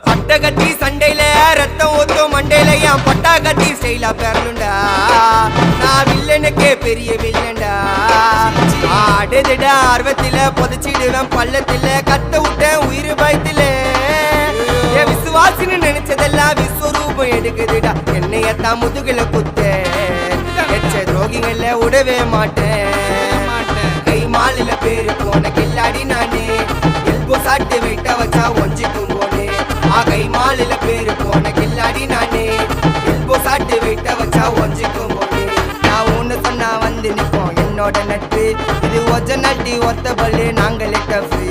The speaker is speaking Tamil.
பட்ட கட்டி சண்டையில ரத்தம் ஊத்தும் மண்டையில என் பட்டா கட்டி ஸ்டைலா பேரலுண்டா. நான் வில்லனுக்கே பெரிய வில்லன்டா. ஆடுதிட ஆர்வத்தில புதைச்சிடுவேன் பள்ளத்தில கத்த விட்டேன் உயிர் பயத்தில. என் விசுவாசின்னு நினைச்சதெல்லாம் விஸ்வரூபம் எடுக்குதுடா. என்னையத்தான் முதுகுல குத்த எச்ச துரோகிகள விடவே மாட்டேன். கை மாலில பேரு போன கில்லாடி நானே. எல்போ சாட்டு வெயிட்ட வச்சா ஒஞ்சிக்கும் போனே. கை மாலில பேரு போன கில்லாடி நானே. எல்போ சாட்டு வெயிட்ட வச்சா ஒஞ்சிக்கும் போனே. நான் ஒண்ணு சொன்னா வந்து நிப்போம் என்னோட நட்பு. இது ஒஜ நட்டி ஒத்த பல்லு நாங்களே டஃபு.